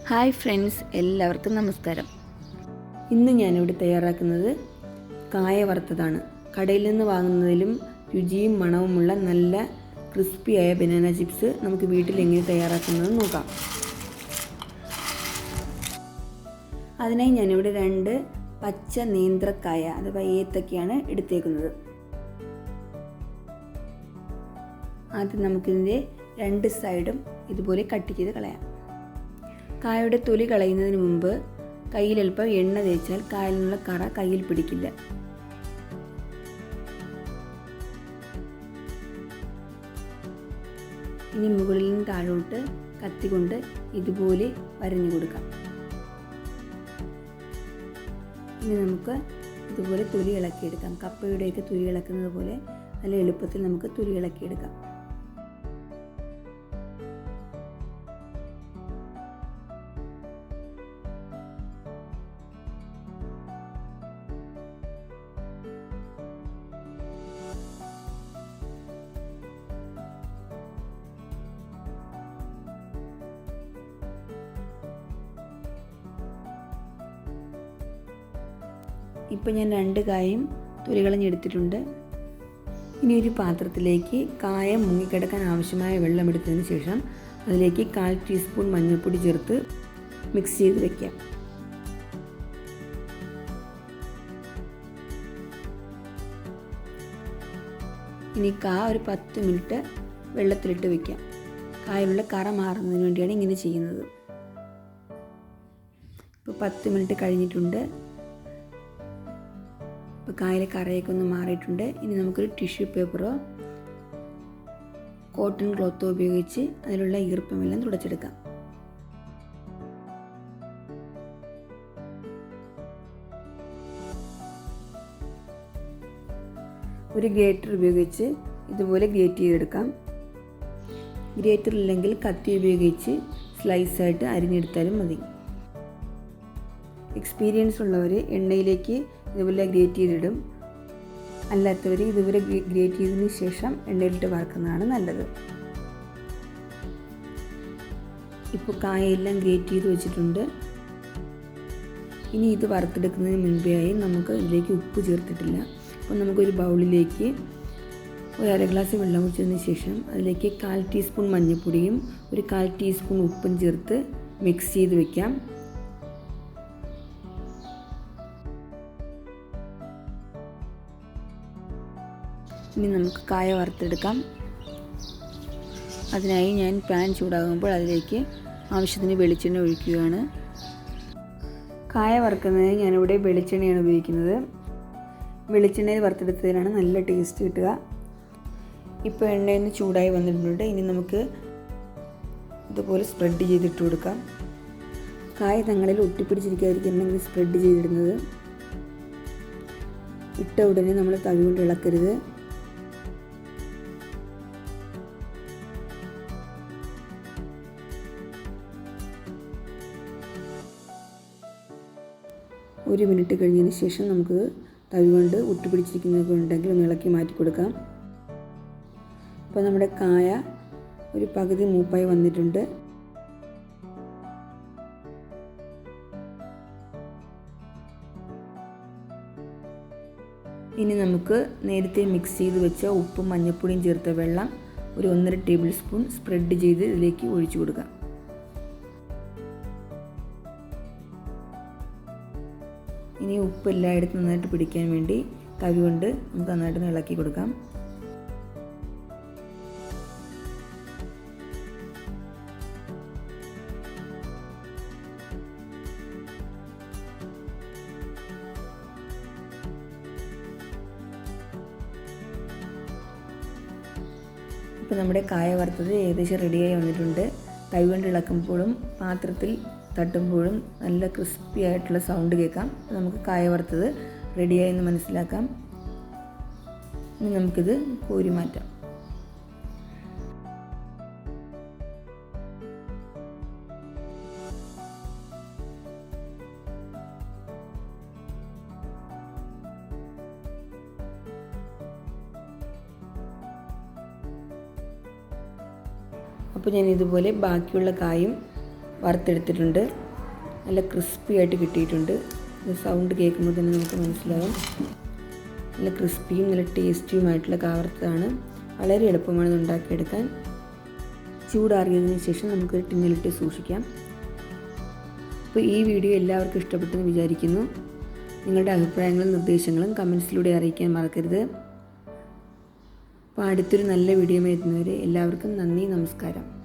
Hi friends, എല്ലാവർക്കും നമസ്കാരം. ഇന്ന് ഞാനിവിടെ തയ്യാറാക്കുന്നത് കായ വറുത്തതാണ്. കടയിൽ നിന്ന് വാങ്ങുന്നതിലും രുചിയും മണവുമുള്ള നല്ല ക്രിസ്പിയായ ബനാന ചിപ്സ് നമുക്ക് വീട്ടിൽ എങ്ങനെ തയ്യാറാക്കുന്നത് നോക്കാം. അതിനായി ഞാനിവിടെ 2 പച്ച നേന്ത്രക്കായ അഥവാ ഏത്തക്കയാണ് എടുത്തേക്കുന്നത്. ആദ്യം നമുക്കിതിൻ്റെ 2 സൈഡും ഇതുപോലെ കട്ട് ചെയ്ത് കളയാം. കായയുടെ തൊലി കളയുന്നതിന് മുമ്പ് കയ്യിലൽപ്പം എണ്ണ തേച്ചാൽ കായിൽ നിന്നുള്ള കറ കയ്യിൽ പിടിക്കില്ല. ഇനി മുകളിൽ നിന്ന് താഴോട്ട് കത്തി കൊണ്ട് ഇതുപോലെ വരഞ്ഞു കൊടുക്കാം. ഇനി നമുക്ക് ഇതുപോലെ തൊലി ഇളക്കിയെടുക്കാം. കപ്പയുടെയൊക്കെ തൊലി ഇളക്കുന്നത് പോലെ നല്ല എളുപ്പത്തിൽ നമുക്ക് തൊലി ഇളക്കിയെടുക്കാം. ഇപ്പോൾ ഞാൻ 2 കായും തൊലി കളഞ്ഞെടുത്തിട്ടുണ്ട്. ഇനി ഒരു പാത്രത്തിലേക്ക് കായ മുങ്ങിക്കിടക്കാൻ ആവശ്യമായ വെള്ളം എടുത്തതിന് ശേഷം അതിലേക്ക് 1/4 ടീസ്പൂൺ മഞ്ഞൾപ്പൊടി ചേർത്ത് മിക്സ് ചെയ്ത് വയ്ക്കാം. ഇനി ഒരു 10 മിനിറ്റ് വെള്ളത്തിലിട്ട് വയ്ക്കാം. കായിലുള്ള കറ മാറുന്നതിന് വേണ്ടിയാണ് ഇങ്ങനെ ചെയ്യുന്നത്. ഇപ്പോൾ 10 മിനിറ്റ് കഴിഞ്ഞിട്ടുണ്ട്. ഇപ്പോൾ കായയിലെ കറയൊക്കെ ഒന്ന് മാറിയിട്ടുണ്ട്. ഇനി നമുക്കൊരു ടിഷ്യൂ പേപ്പറോ കോട്ടൺ ക്ലോത്തോ ഉപയോഗിച്ച് അതിലുള്ള ഈർപ്പമെല്ലാം തുടച്ചെടുക്കാം. ഒരു ഗ്രേറ്റർ ഉപയോഗിച്ച് ഇതുപോലെ ഗ്രേറ്റ് ചെയ്തെടുക്കാം. ഗ്രേറ്റർ ഇല്ലെങ്കിൽ കത്തി ഉപയോഗിച്ച് സ്ലൈസായിട്ട് അരിഞ്ഞെടുത്താലും മതി. എക്സ്പീരിയൻസ് ഉള്ളവർ എണ്ണയിലേക്ക് ഇതുപോലെ ഗ്രേറ്റ് ചെയ്തിടും. അല്ലാത്തവർ ഇതുപോലെ ഗ്രേറ്റ് ചെയ്തതിന് ശേഷം എണ്ണയിലിട്ട് വറുക്കുന്നതാണ് നല്ലത്. ഇപ്പോൾ കായെല്ലാം ഗ്രേറ്റ് ചെയ്ത് വെച്ചിട്ടുണ്ട്. ഇനി ഇത് വറുത്തെടുക്കുന്നതിന് മുൻപേയായി നമുക്ക് ഇതിലേക്ക് ഉപ്പ് ചേർത്തിട്ടില്ല. അപ്പോൾ നമുക്കൊരു ബൗളിലേക്ക് ഒരു 1/2 ഗ്ലാസ് വെള്ളം ഒഴിച്ചതിന് ശേഷം അതിലേക്ക് 1/4 ടീസ്പൂൺ മഞ്ഞൾപ്പൊടിയും ഒരു 1/4 ടീസ്പൂൺ ഉപ്പും ചേർത്ത് മിക്സ് ചെയ്ത് വയ്ക്കാം. ഇനി നമുക്ക് കായ വറുത്തെടുക്കാം. അതിനായി ഞാൻ പാൻ ചൂടാകുമ്പോൾ അതിലേക്ക് ആവശ്യത്തിന് വെളിച്ചെണ്ണ ഒഴിക്കുകയാണ്. കായ വറുക്കുന്നതിന് ഞാനിവിടെ വെളിച്ചെണ്ണയാണ് ഉപയോഗിക്കുന്നത്. വെളിച്ചെണ്ണയിൽ വറുത്തെടുത്തതിനാണ് നല്ല ടേസ്റ്റ് കിട്ടുക. ഇപ്പോൾ എണ്ണയൊന്ന് ചൂടായി വന്നിട്ടുണ്ട്. ഇനി നമുക്ക് ഇതുപോലെ സ്പ്രെഡ് ചെയ്തിട്ട് കൊടുക്കാം. കായ തങ്ങളിൽ ഒട്ടിപ്പിടിച്ചിരിക്കാതിരിക്കുന്നെങ്കിൽ സ്പ്രെഡ് ചെയ്തിടുന്നത്. ഇട്ട ഉടനെ നമ്മൾ തവി കൊണ്ട് ഇളക്കരുത്. ഒരു മിനിറ്റ് കഴിഞ്ഞതിന് ശേഷം നമുക്ക് തവി കൊണ്ട് ഒട്ടിപ്പിടിച്ചിരിക്കുന്നതൊക്കെ ഉണ്ടെങ്കിൽ ഒന്ന് ഇളക്കി മാറ്റി കൊടുക്കാം. അപ്പോൾ നമ്മുടെ കായ ഒരു പകുതി മൂപ്പായി വന്നിട്ടുണ്ട്. ഇനി നമുക്ക് നേരത്തെ മിക്സ് ചെയ്ത് വെച്ച ഉപ്പും മഞ്ഞൾപ്പൊടിയും ചേർത്ത വെള്ളം ഒരു 1.5 ടേബിൾ സ്പൂൺ സ്പ്രെഡ് ചെയ്ത് ഇതിലേക്ക് ഒഴിച്ചു കൊടുക്കാം. ഇനി ഉപ്പ് എല്ലായിടത്തും നന്നായിട്ട് പിടിക്കാൻ വേണ്ടി തവി കൊണ്ട് നമുക്ക് നന്നായിട്ട് ഇളക്കി കൊടുക്കാം. ഇപ്പോൾ നമ്മുടെ കായ വറുത്തത് ഏകദേശം റെഡിയായി വന്നിട്ടുണ്ട്. തവി കൊണ്ട് ഇളക്കുമ്പോഴും പാത്രത്തിൽ തട്ടുമ്പോഴും നല്ല ക്രിസ്പി ആയിട്ടുള്ള സൗണ്ട് കേൾക്കാം. നമുക്ക് കായ വറുത്തത് റെഡിയായി എന്ന് മനസ്സിലാക്കാം. ഇനി നമുക്കിത് കോരി മാറ്റാം. അപ്പോൾ ഞാൻ ഇതുപോലെ ബാക്കിയുള്ള കായും വറുത്തെടുത്തിട്ടുണ്ട്. നല്ല ക്രിസ്പി ആയിട്ട് കിട്ടിയിട്ടുണ്ട്. സൗണ്ട് കേൾക്കുമ്പോൾ തന്നെ നമുക്ക് മനസ്സിലാവും. നല്ല ക്രിസ്പിയും നല്ല ടേസ്റ്റിയുമായിട്ടുള്ള കായ വറുത്തതാണ്. വളരെ എളുപ്പമാണ് ഇത് ഉണ്ടാക്കിയെടുക്കാൻ. ചൂടാറിയതിന് ശേഷം നമുക്കൊരു ടിന്നിലിട്ട് സൂക്ഷിക്കാം. അപ്പോൾ ഈ വീഡിയോ എല്ലാവർക്കും ഇഷ്ടപ്പെട്ടെന്ന് വിചാരിക്കുന്നു. നിങ്ങളുടെ അഭിപ്രായങ്ങളും നിർദ്ദേശങ്ങളും കമൻസിലൂടെ അറിയിക്കാൻ മറക്കരുത്. അപ്പോൾ അടുത്തൊരു നല്ല വീഡിയോയുമായി എത്തുന്നവരെ എല്ലാവർക്കും നന്ദി, നമസ്കാരം.